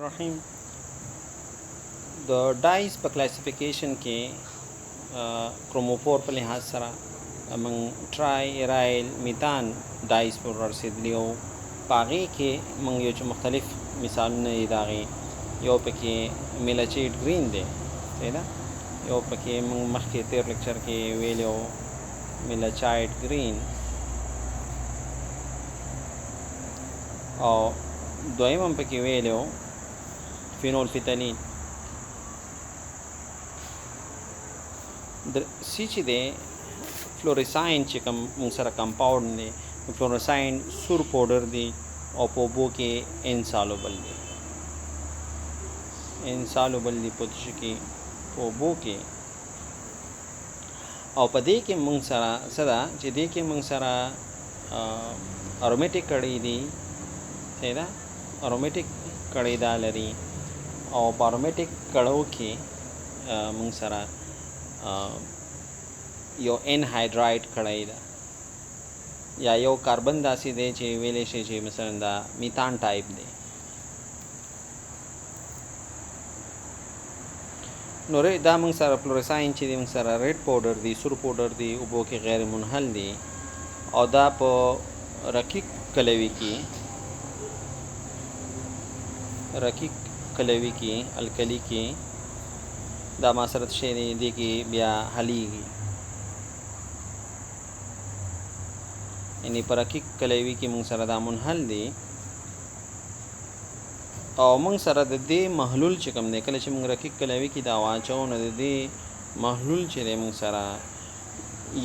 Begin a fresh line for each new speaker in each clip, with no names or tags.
الرحیم د ډايز په کلاسیفیکیشن کې کروموفور په لحاظ سره موږ ټرای ایرایل میتان ډايز پر رسیدلی او په هغې کې موږ یو چې مختلف مثالونه یې د هغې یو پکې میلچیټ ګرین دی صحیح ده یو پکې موږ مخکې تیر لیکچر کې ویلی و میلچایټ ګرین او دویم هم پکې ویلی و فینول فتالین سی چې دی فلوریساین چې کوم موږ سره کمپاوند دی فلوریساین سور پاوډر دی او په اوبو کې انسالوبل دی په تشه کې په اوبو کې او په دې کې موږ سره څه ده چې دې کې موږ سره ارومیټک کړی دی صحیح ده ارومیټک کړی دا لري او په ارومیټک کړو کې موږ سره یو انهایډرایډ کړی ده یا یو کاربن داسې دی چې ویلی شي چې مثلا دا میتان ټایپ دی نو دا موږ سره فلوریساین چې دی موږ سره ریډ پاوډر دی سور پاوډر دی اوبو کې غیر منحل دی او دا په رقیق کلوي کې الکلی کې دا ما سره شی دی دې کې بیا حلیږي یعنی په رقیق کلوي کې موږ سره دا منحل دی او موږ سره د دې محلول چې کوم دی کله چې موږ رقیق کلوي کې دا واچو نو د دې محلول چې دی موږ سره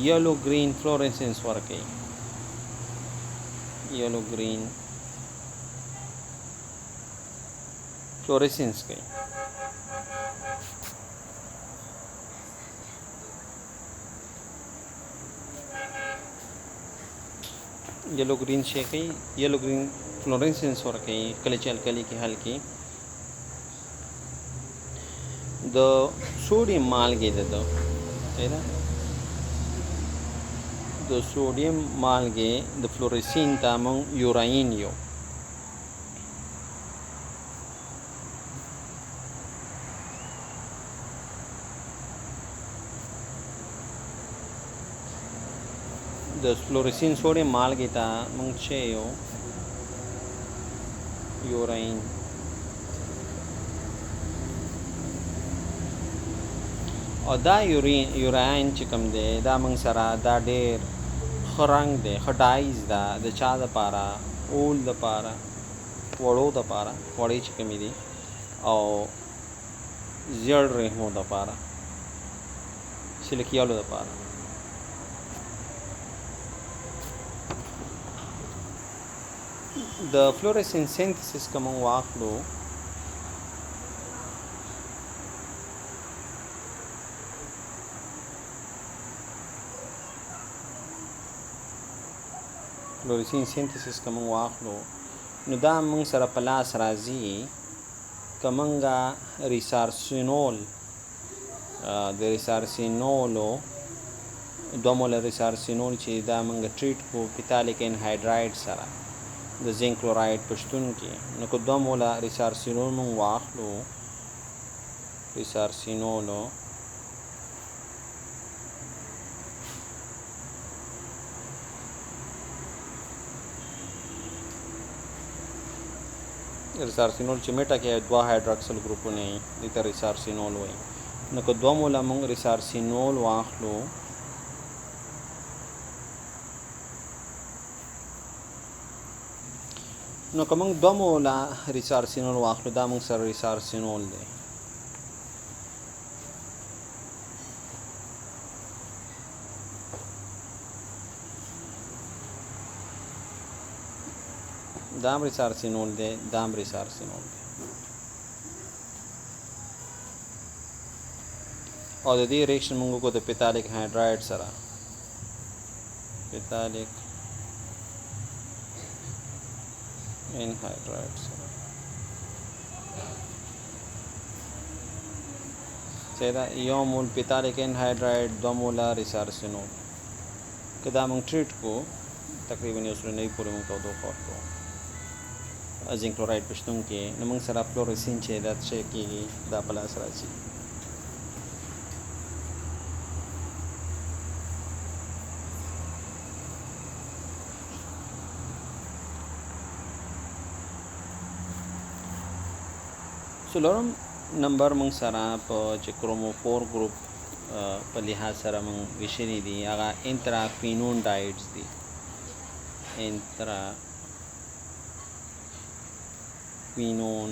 یلو ګرین فلورسنس ورکوي یلو ګرین فلورسنس کوي یلو گرین شی کوي یلو گرین فلورسنس ورکوي کله چې الکلی کې حل کې د سوډیم مالګې د سوډیم مالګې د فلورسین ته موږ یوراین یو د فلورسین سوډیم مالګې ته موږ چې یو یوراین او دا یوراین چې کوم دی دا موږ سره دا ډېر ښه رنګ دی ښه ډایز ده د چا دپاره اول دپاره وړو دپاره وړې چې کومې دي او زیړ رحمو دپاره سلکیالو دپاره د فلورسین سینتھسس کوم واخلو نو دا موږ سره په لاس راځي که موږ ریسارسینول د ریسارسینولو 2 موله ریسارسینول چې دا موږ ټریټ کو پیتالیک انهایډرایډ سره د زنک کلوراید په شتون کې نو که 2 موله ریسارسینول موږ واخلو ریسارسینولو چې میټه کې 2 هایدروکسل ګروپونه دي ته ریسارسینول وایي نو که 2 موله موږ ریسارسینول واخلو نو که موږ 2 موله ریسارسینول واخلو دا موږ سره ریسارسینول دی دا هم ریسارسینول دی دا هم ریسارسینول دی او د دې ریاکشن موږ وکړو د پیتالیک هایډرایډ سره پیتالیک انهایډرایډ سره دا یو مول پیتالیک انهایډرایډ 2 موله ریسارسینول که دا موږ ټریټ کو تقریبا یو سل نه پورې موږ تودوخه ورکوو زنک کلوراید په شتون کې نو موږ سره فلورسین چې دا څه کېږي دا په لاس راځي. څلورم نمبر موږ سره په چې کروموفور ګروپ په لحاظ سره موږ ویشنې دي هغه انتراکوینون ډایز دي. انتراکوینون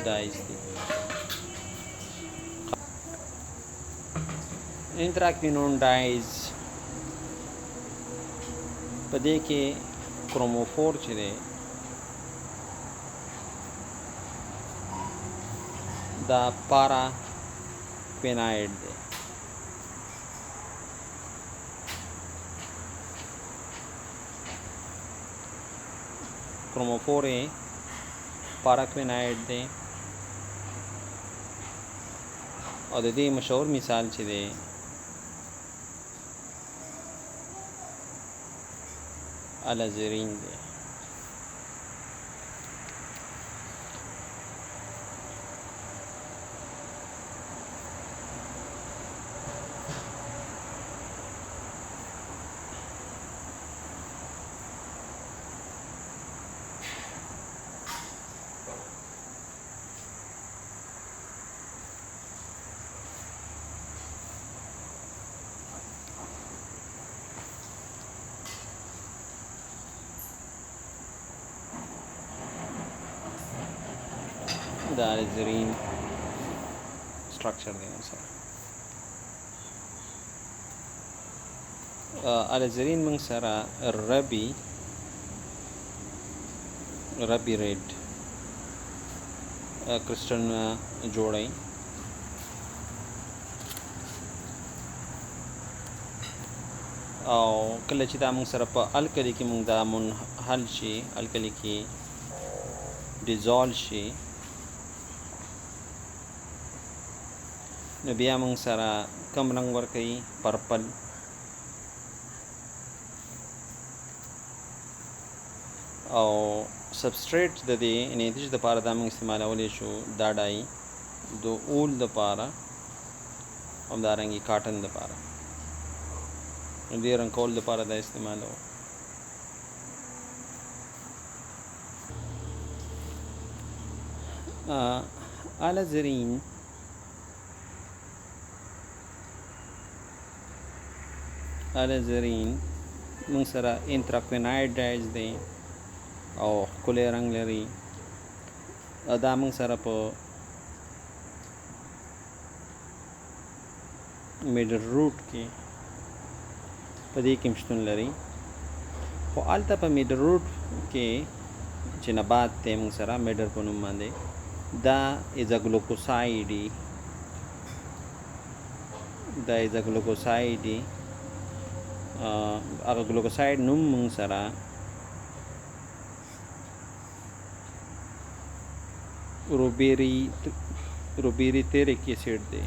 ډایز دي. انتراکوینون ډایز په دې کې کروموفور چې دی دا پارا کویناید دی. کروموفور پارا کویناید دی او د دې مشهور مثال چې دی الازرین دی. دا الازرین سټرکچر دی سره. الازرین موږ سره ربی ریډ کرسټل جوړی او کله چې دا موږ سره په الکلی کې موږ دا منحل شي الکلی کې ډیزالو شي نو بیا موږ سره کم رنګ ورکوي پرپل او سبسټریټ د دې انیتیج د پاره دا موږ استعمالولی شو دا ډای د اول د پاره همدارنګه کاټن د پاره دې رنګ کول د پاره دا استعمالو. الازرین موږ سره انتراکویناید ډایز دی او ښکلی رنګ لري. دا موږ سره په میډل روټ کې په دې کې شتون لري خو هلته په میډل روټ کې چې نبات دی موږ سره میډل په نوم باندې دا ایزاګلوکوسایډ دی. هغه ګلوکوسایډ نوم موږ سره روبیریتریک ایسیډ دی.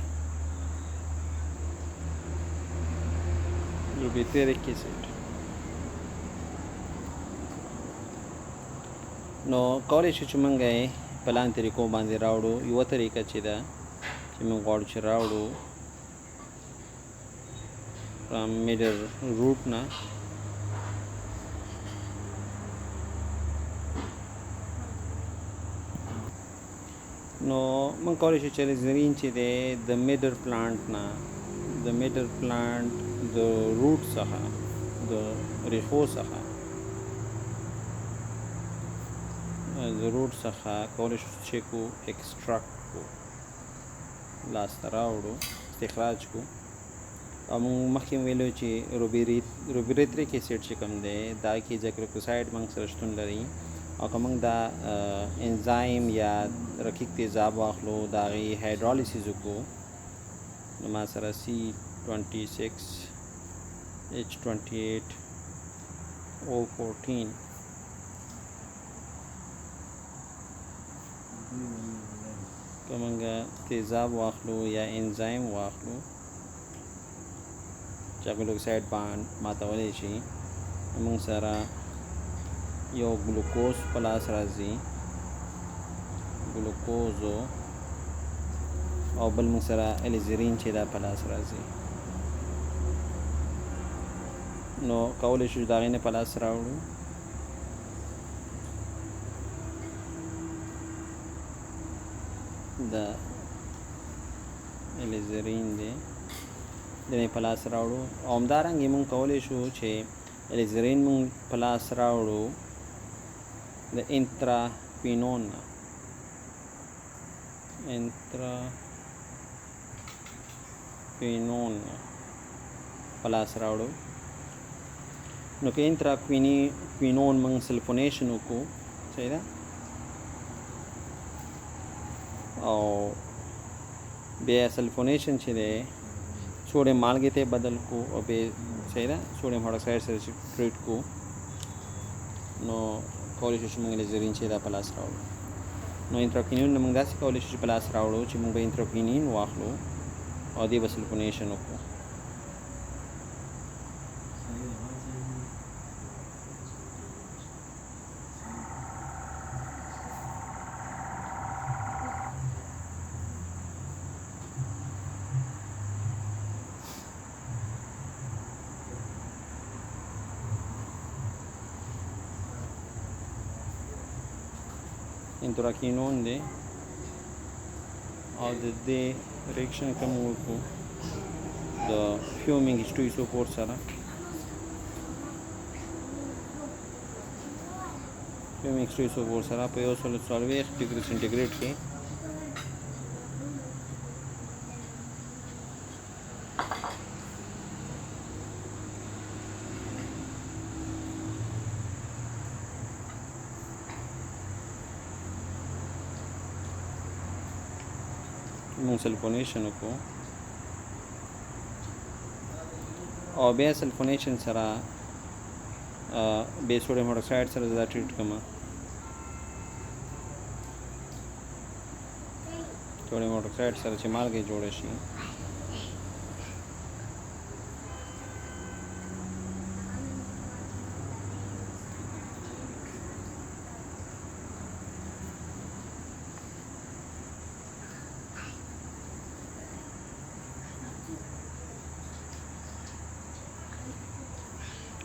روبیریتریک ایسیډ نو کولی شو چې موږ یې په لاندې طریقو باندې راوړو. یوه طریقه چې ده چې موږ غواړو چې راوړو میډل روټ نه نو موږ کولی شو چې الازرین چې دی د میډل پلانټ نه د روټ څخه د ریښو څخه کولی شو چې کو ایکسټراکټ کو لاسته راوړو استخراج کو. او موږ مخکې ویلو چې روبیریتریک ایسیډ چې کوم دی دا کې ایزاګلوکوسایډ موږ سره شتون لري او که موږ دا انزایم یا رقیق تیزاب واخلو د هغې هایډرالیسیس وکړو نو ما سره C26H28O14 که موږ تیزاب واخلو یا انزایم واخلو چې ګلوکوسایډ باند ماتولی شي موږ سره یو ګلوکوز په لاس راځي، ګلوکوزو، او بل موږ سره الیزرین چې دا په لاس راځي. نو کولی شو د هغې نه په لاس راوړو. د الیزرین دی د نه په لاس راوړو، او همدارنګې موږ کولی شو چې الیزرین موږ په لاس راوړو د انتراکوینون نه. انتراکوینون په لاس راوړو. نو که انتراکوینون موږ سلفونیشن وکړو، صحیح ده، او بیا سلفونیشن چې دی سوډیم مالګې ته بدل کو، او بیا صحیح ده سوډیم هایدروکساید سره ټریټ کو، نو کولی شو چې موږ الیزرین چې دا په لاس راوړو. نو انتراکوینین نه موږ داسې کولی شو چې په لاس راوړو چې موږ به انتراکوینین واخلو او دې به سلفونیشن وکړو. انتراکوینون دی او د دې ریاکشن کوم وکړو د فیومینګ H2SO4 سره. فیومینګ H2SO4 سره په 140 ډیګري سنټیګریډ کې موږ سلفونیشن وکړو، او بیا سلفونیشن سره بیا سوډیم هایدروکساید سره دا ټریټ کوم. سوډیم هایدروکساید سره چې مالګې جوړه شي،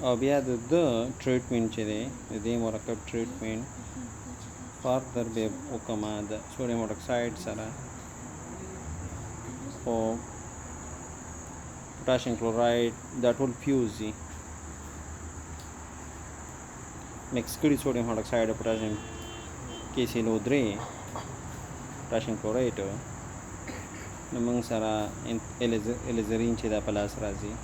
او بیا د ټریټمنټ چې دی د دې مرکب ټریټمنټ فردر به وکړم د سوډیم هایدروکساید سره او پوټاشیم کلوراید دا ټول فیوز دي. مکس کړي سوډیم هایدروکساید او پوټاشیم KClO3 پوټاشیم کلوراید، نو موږ سره الیزرین چې دا په لاس راځي.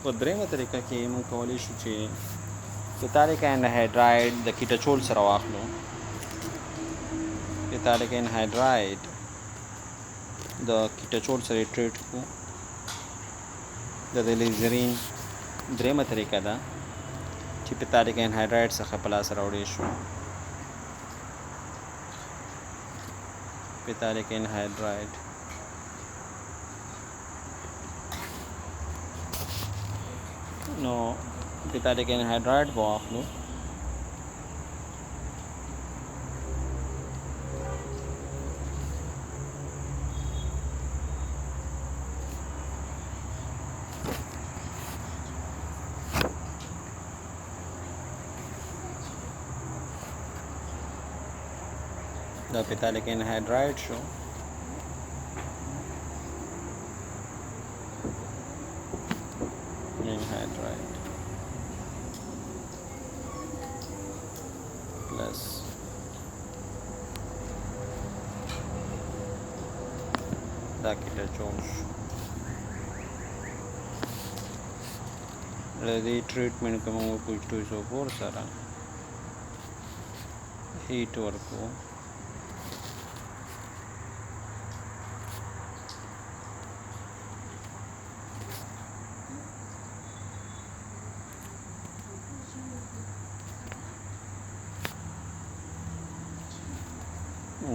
په درېمه طریقه کې موږ کولی شو چې پیتالیک انهایډراید د کیټاچول سره واخلو. پیتالیک انهایډراید د کیټاچول سره ټریټ کړو. د الیزرین درېمه طریقه ده چې پیتالیک انهایډراید څخه په لاس راوړی شو. پیتالیک انهایډراید نو پیتالیک انهایډراید به واخلو. دا پیتالیک انهایډراید شو. انهایډراید پلس دا کیټاچول شو. د دې ټریټمنټ کوم په H2SO4 سره 8 ورکو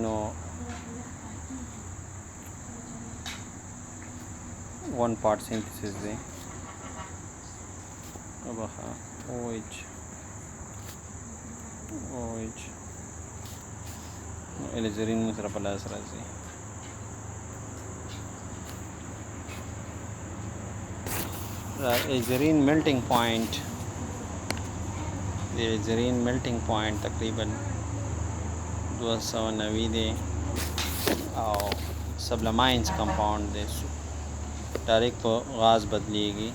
نو 1 part synthesis دی برخه OH الیزرین مو سره په لاس راځي الیزرین melting point د الیزرین melting point تقریبا 290 دی او سبلماینز کمپاوند دی ډایرکټ په غاز بدلیږي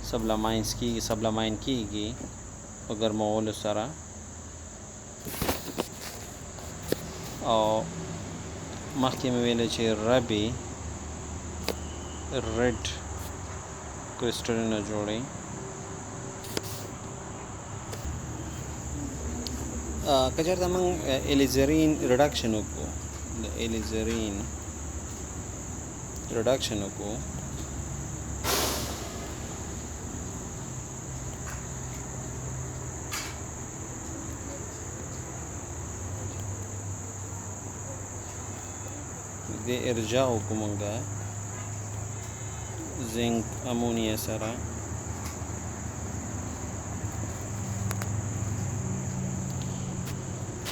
سبلماین کیږي په ګرمولو سره او مخکې مې ویل چې ربي ریډ کرسټلونه جوړي که چېرته موږ الیزرین ریډکشن وکړو د الیزرین ریډکشن وکړو د ارجاع وکومنګا زنک امونیا سره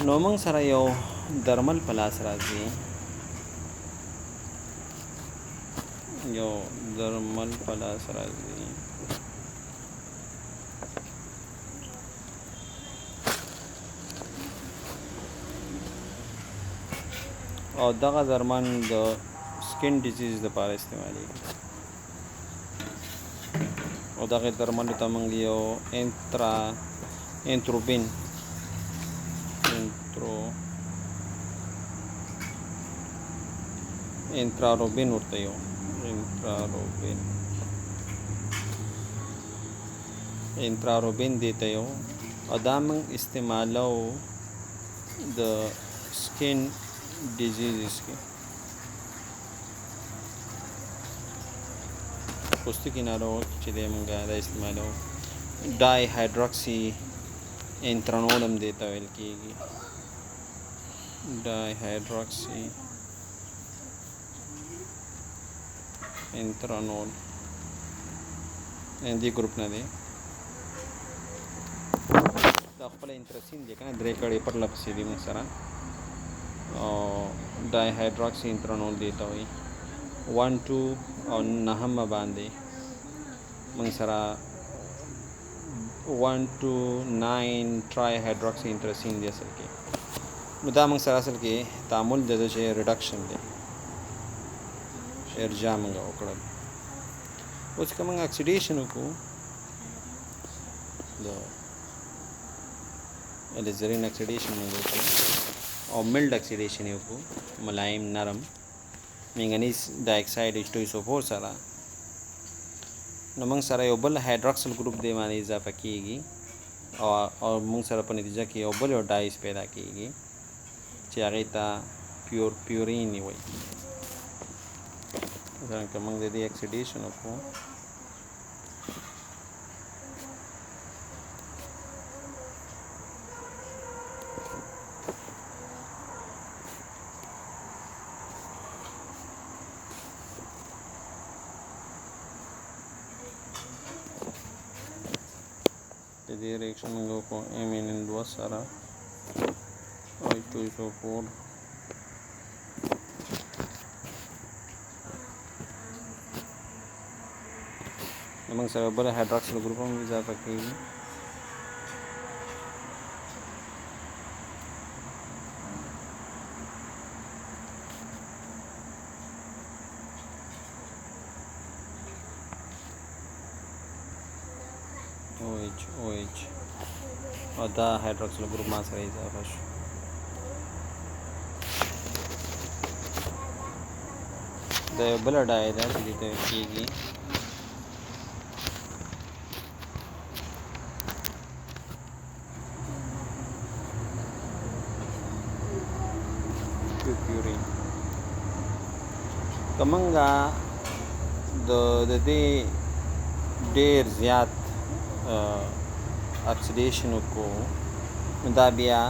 نو موږ سره یو درمل په لاس راځي او دغه درمل د سکن ډیزیز لپاره استعمالیږي او دغه درمل ته موږ یو انتروبین ورته یو انتراروبین دیته یو او دا موږ استعمالو د سکن ډیزیزز کې پوستکي ناروغ چې د موږ دا استعمالو ډای هایدروکسی انترانول هم دیته ویل کېږي ډای هایدروکسی انترانول دې ګروپ نه دی دا خپل انترسین دی کنه درې کړي پر لپسې دی موږ سره او ډای هایدروکسی انترانول دیته وي 1 2 او نهم باندې موږ سره 1 2 9 ټرای هایدروکسی انترسین دی اصل کې نو دا موږ سره اصل کې تعامل د چې ریډکشن دی ارجاع موږ وکړل اوس که موږ اکسیډیشن وکړو د الیزرین اکسیډیشن موږ وکړو او ملډ اکسیډیشن یې وکړو ملایم نرم منګنیز ډای اکساید H2SO4 سره نو موږ سره یو بل هایدروکسل ګروپ دی باندې اضافه کیږي او موږ سره په نتیجه کې یو بل ډایز پیدا کیږي چې هغې ته پیورین وایي مثلا که موږ د دې اکسیډیشن وکړو د دې ریاکشن موږ وکړو MnN2 سره H2SO4 موږ سره بل هایدروکسل ګروپ هم اضافه کیږي OH او دا هایدروکسل ګروپ ما سره اضافه شو د بل ډای دا چې دې کیږي پیورین کمنګا د دې ډیر زیات اکسیډیشن کو دا بیا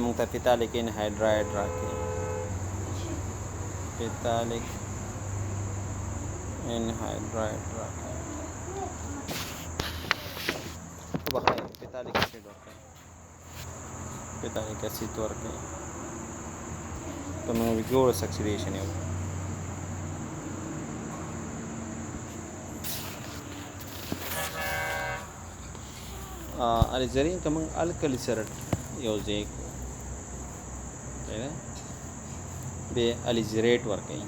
موږ ته فیتالیک انهایډرایډ راکړي فیتالیک انهایډرایډ راکړي بخیر فیتالیک اسید ورکړي فیتالیک اسید ورکړي کومه ویګورس اکسیډیشن یو الیزرین کوم الکلی سره یو ځای کو به الیزریټ ورکړي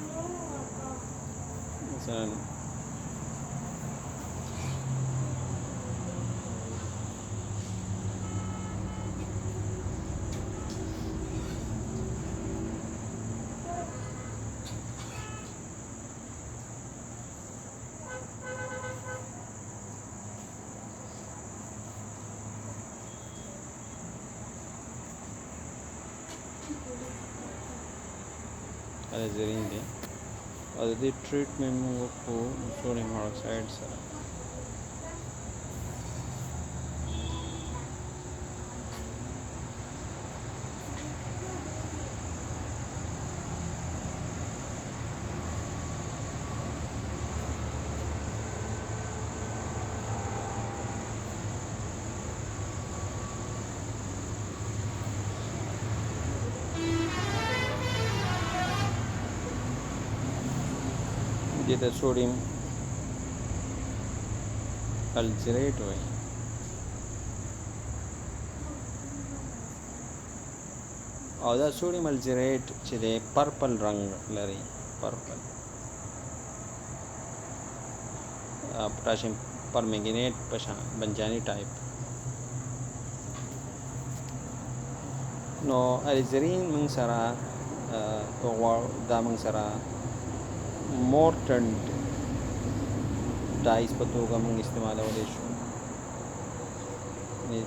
مثلا الیزرین دی او د دې ټریټمنټ موږ په سوډیم هایدروکساید سره د سوډیم الجریټ وایي او دا سوډیم الجریټ چې د پرپل رنگ لري پرپل پوټاشیم پرمنګنیټ په بنجانی ټایپ نو الیزرین موږ سره دا موږ سره مورټنډ ډایز په توګه موږ استعمالولی شو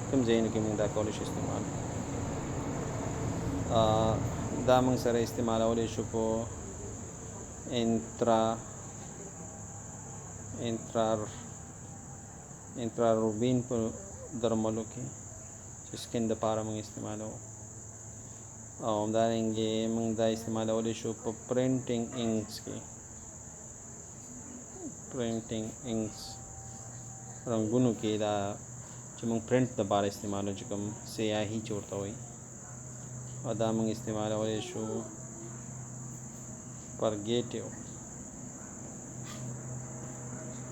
کوم ځایونو کې موږ دا کولی شو استعمال دا موږ سره استعمالولی شو په انتراروبین په درملو کې چې سکن دپاره موږ استعمالوو او همدارنګې موږ دا استعمالولی شو په پرنټینګ انکس کې پرنټینګ انکس رنګونو کې دا چې موږ پرنټ دپاره استعمالو چې کوم سیاهي چې ورته وایي او دا موږ استعمالولی شو پرګیټیو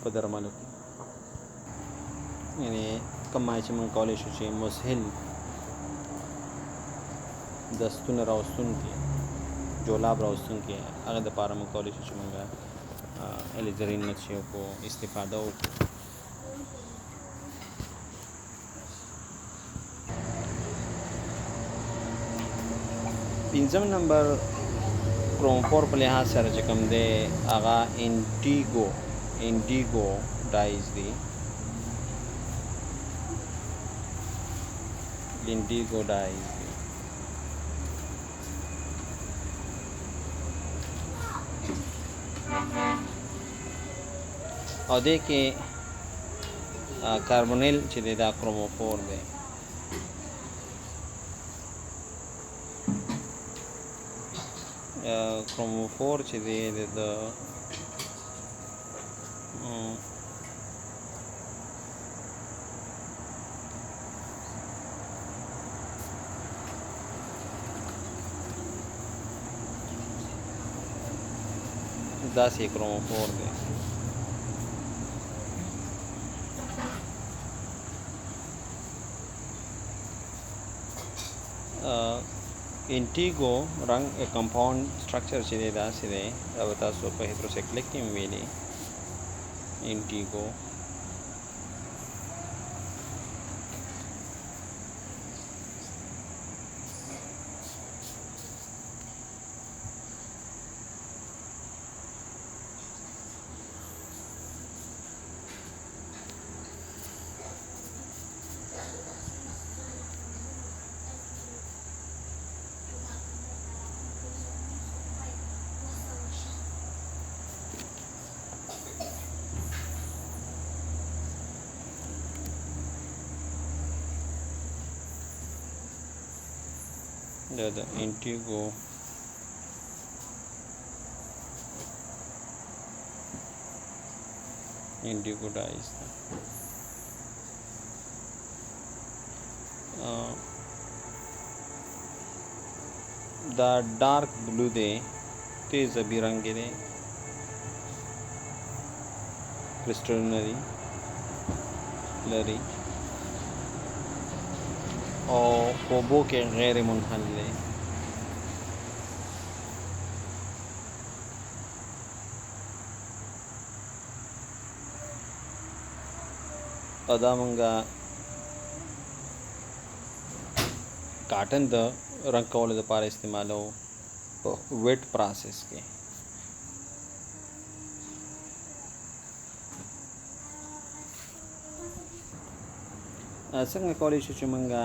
په درملو کې یعنې کوم چې موږ کولی شو چې مسهل دستونه راوستونکي جولاب راوستونکي هغه دپاره موږ کولی شو چې موږ الیزرین نقشې کو استفاده وکړو پنځم نمبر کروموفور په لحاظ سره چې کوم دی هغه انډیګو ډایز دی انډیګو ډایز دی او دې کې کاربونیل چې دی دا کروموفور دی کروموفور چې دی د داسې کروموفور دی انټیګو رنګ کمپاوند سټرکچر چې دی داسې دی دا به تاسو په هیدروسایکلیک کې هم ویلي انټیګو د انټیګو ډایز دا ډارک بلو دی تیز ابي رنګ دی کرسټلونه دي لري او اوبو کې غیر منحل دی او دا مونږه کاټن د رنګ کولو لپاره استعمالو په ویټ پروسس کې څنګه کولی شو چې مونږه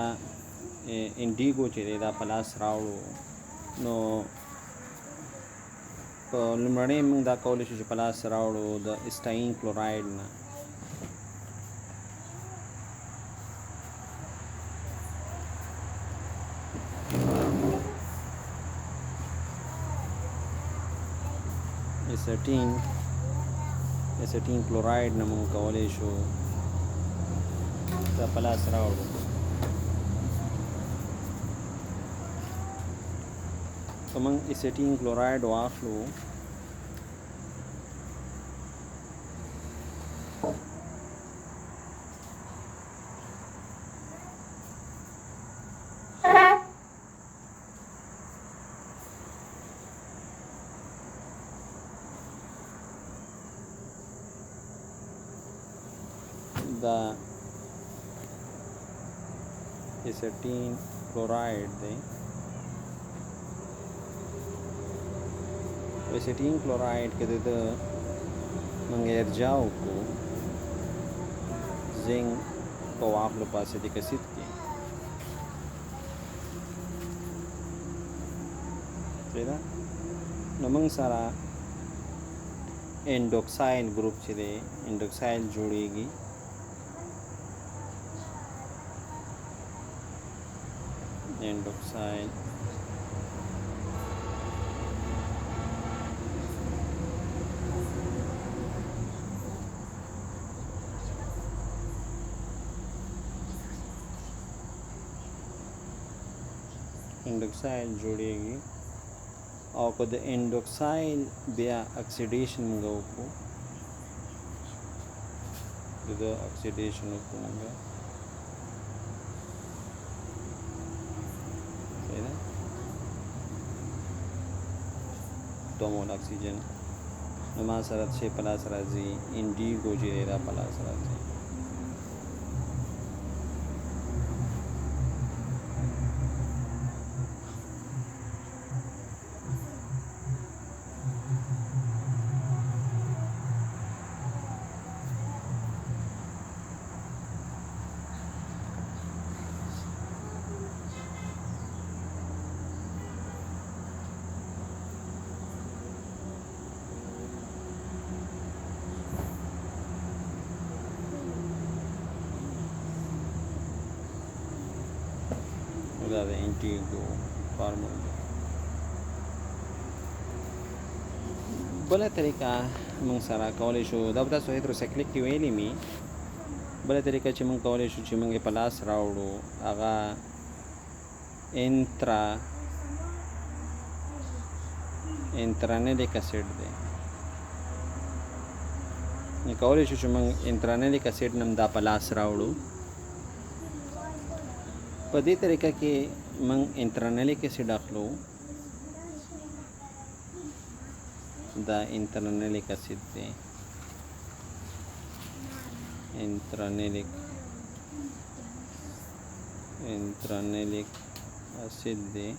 انډیګو چې دی دا په لاس راوړو نو په لومړنۍ مونږ دا کولی شو چې په لاس راوړو د اسټاین کلوراید نه اسټین کلوراید نه مونږ کولی شو دا په لاس راوړو که مونږ اسټین کلوراید واخلو دا اسټین کلوراید دی اسټین کلوراید کې د موږ ارجاع وکړو زنګ په واخلو په اسیټیک اسید کې پیدا نو موږ سره انډوکسایل ګروپ چې دی انډوکسایل جوړیږي endoxide انډوکسایل جوړیږي او په د انډوکسایل بیا اکسیډیشن موږ وکړو د اکسیډیشن وکړو موږ دو مول اکسیجن نو ما سره چې په لاس راځي انډیګو چې دا په لاس راځي دا د انټیګو فارمول بله طریقه موږ سره کولی شو دا به تاسو هیدروسایکلیک کې ویلي مي بله طریقه چې موږ کولی شو چې موږ یې په لاس راوړو هغه انترانلیک اسید دی نو کولی شو چې موږ انترانلیک اسید نم دا په لاس راوړو په دې طریقه کې موږ انترانلیک اسید اخلو دا انترانلیک اسید دی انترانلیک اسید دی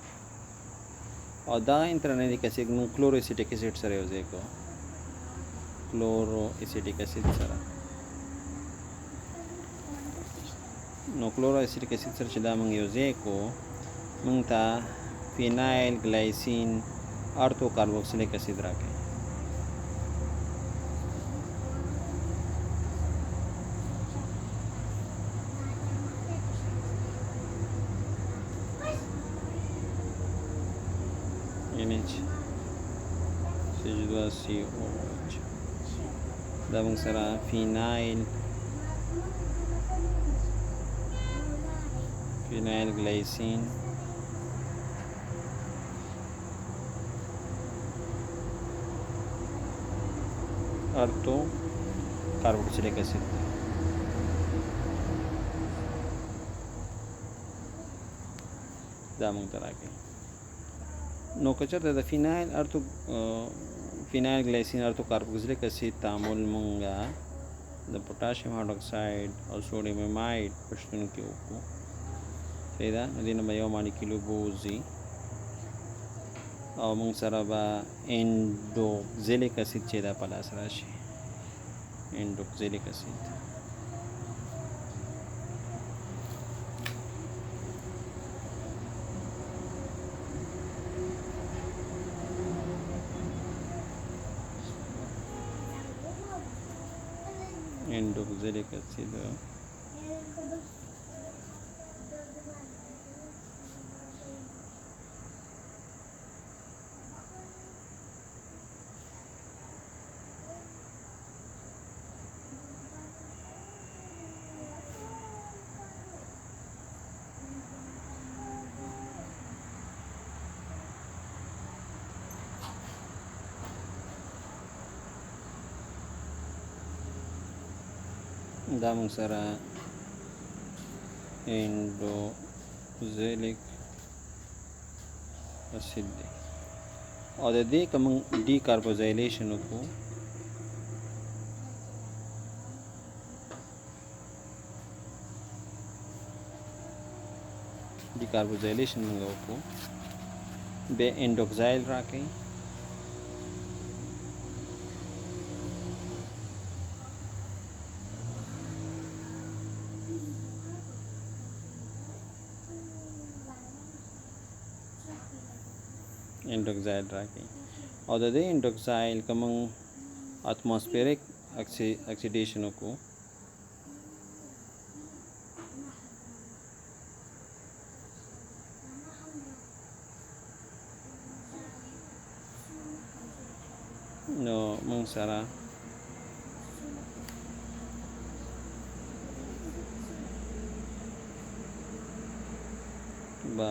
او دا انترانلیک اسید موږ کلورو اسیټیک اسید سره یوځای کوو کلورو اسیټیک اسید سره نو کلورو اسیټیک اسید سره چې دا موږ یوځای کوو موږ ته فینایل ګلایسین ارتو کاربوکسیلیک اسید راکوي COOH دا موږ سره فینایل ګلایسین ارتو carboxylic acid دا موږ ته راکوي. نو که چېرته د فینایل ګلایسین ارتو کاربوکسیلیک اسید تعامل مونږه د پوټاشیم هایدروکساید او سوډیم ایمایډ په شتون کې وکړو. صحیح ده. نو دې نه به یو مالیکول اوبه وځي او مونږ سره به انډوکسیلیک اسید چې دا په لاس راشي. انډوکسیلیک اسید انډوکسیلیک اسید دا موږ سره انډوکسیلیک اسید دی او د دې که موږ ډي کاربوزایلیشن وکړو موږ وکړو بیا انډوکسایل راکوي. انډوکسایل راکوي او د دې انډوکسایل که موږ اتماسفیریک اکسیډیشن وکړو نو موږ سره به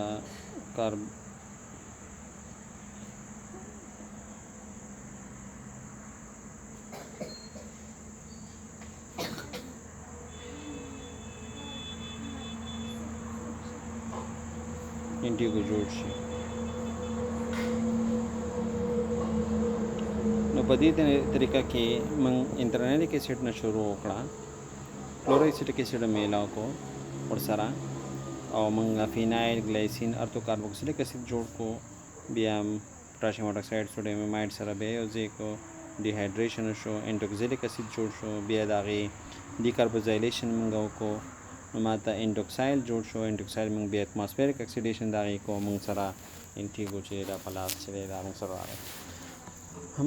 انډیګو جوړ شي. نو په دې طریقه کې موږ انټرنلیک اسید نه شروع وکړه، کلورواسیټیک اسید میلاو کو ورسره او موږ فینایل ګلایسین ارتو کاربوکسیلیک اسید جوړ کو، بیا پوټاشیم هایدروکساید سوډیم ایمایډ سره بیا یو ځای کو، ډیهایډریشن شو، انډوکسیلیک اسید جوړ شو، بیا د هغې ډي کاربوزایلیشن موږ وکړو، نو ماته انډوکسایل جوړ شو. انډوکسایل موږ بیا اتماسفیریک اکسیډیشن د هغې کوو، موږ سره انټیګو چې دا په لاس چې دی دا موږ سره راغی.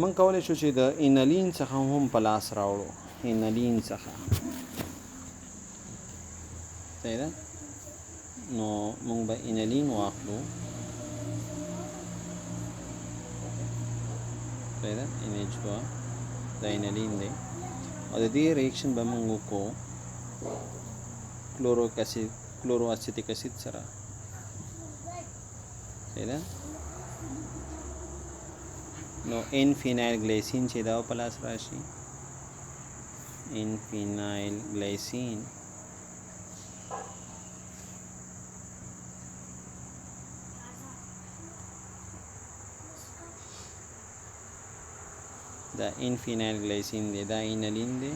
موږ کولی شو چې د انلین څخه هم په لاس راوړو، انلین څخه صحیح ده. نو موږ به انلین واخلو، صحیح ده، NH2 دا انلین دی او د دې ریاکشن به موږ وکړو کلورو اسیټیک اسید سره، صحیح ده. نو ان فینایل ګلایسین چې دا په لاس راشي، ان فینایل ګلایسین دا ان فینایل ګلایسین دی، دا انلین دی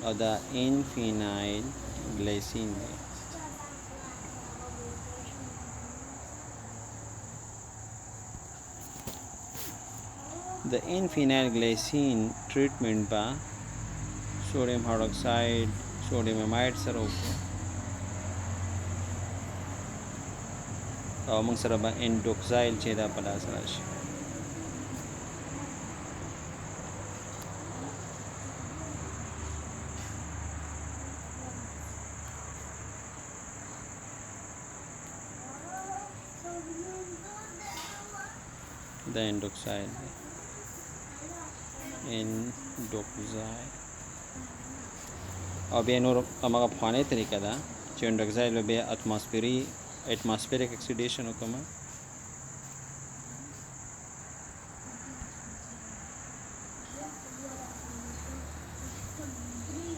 او دا ان فینایل ګلایسین دی. د ان فینایل ګلایسین ټریټمنټ به سوډیم هایدروکساید سوډیم ایمایډ سره وکړو او موږ سره به انډوکسایل چې دا په لاس راشي. دا انډوکسایل دی انډوکسایل او بیا نور همغه پخوانۍ طریقه ده چې انډوکسایل به بیا اتماسفیریک اکسیډیشن وکړم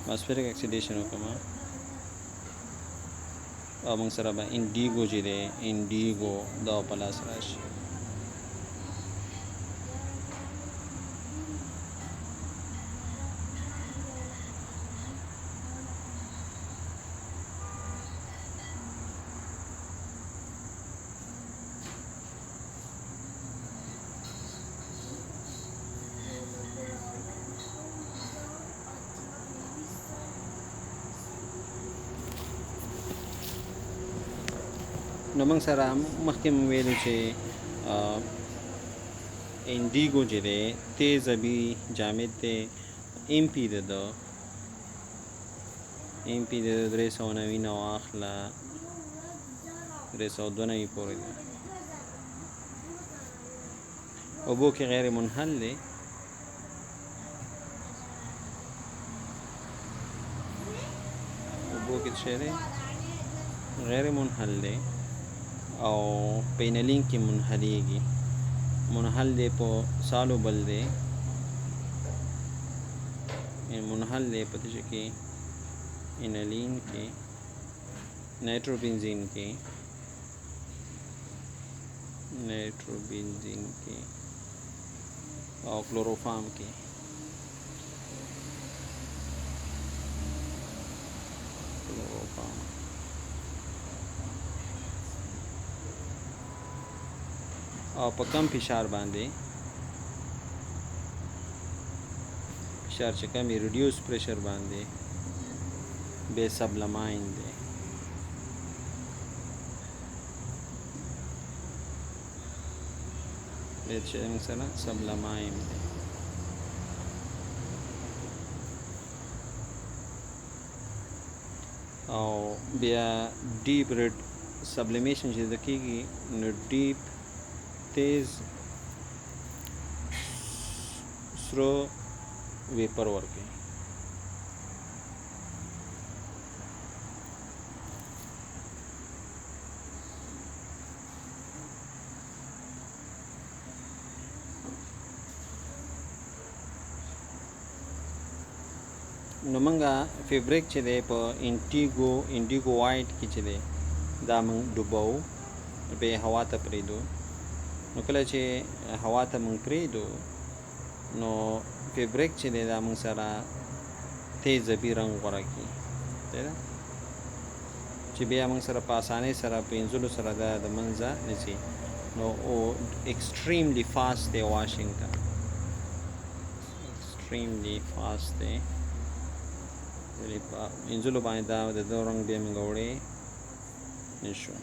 اتماسفیریک اکسیډیشن وکړم او موږ سره به انډیګو چې دی انډیګو دا په لاس راشي نو موږ سره مخکې مو ویلو چې انډیګو چې دی تیزابي جامد دی ایم پي د 390 واخله 392 پورې دی اوبو کې غیر منحل دی اوبو کې څه دی غیر منحل دی او پینلین کې منحلیږي منحل دی په سالوبل دی منحل دی په دې کې انالین کې نایتروبنزین کې او کلوروفارم کې او په کم فشار باندې فشار چې کم ریډیوس پریشر باندې به سبلماین دی به چې مثلا سبلماین دی او بیا ډیپ ریډ سبلیمیشن چې دکېږي نو ډیپ تیز سرو ویپر ورکوي نو منګه فیبریک چې دی په انډیګو وایټ کې چې دی دا موږ ډوبو به هوا ته پرېږدو نو کله چې هوا ته موږ پرېږدو نو فیبریک چې دی دا موږ سره تیزابي رنګ غوره کړي چې بیا موږ سره په اسانۍ سره پینځلو سره دا د منځه نیسي نو ایکسټریملی فاست دی واشنګ ته ایکسټریملی فاست دی پینځلو باندې دا د دو رنګ بیا موږ وړی نشو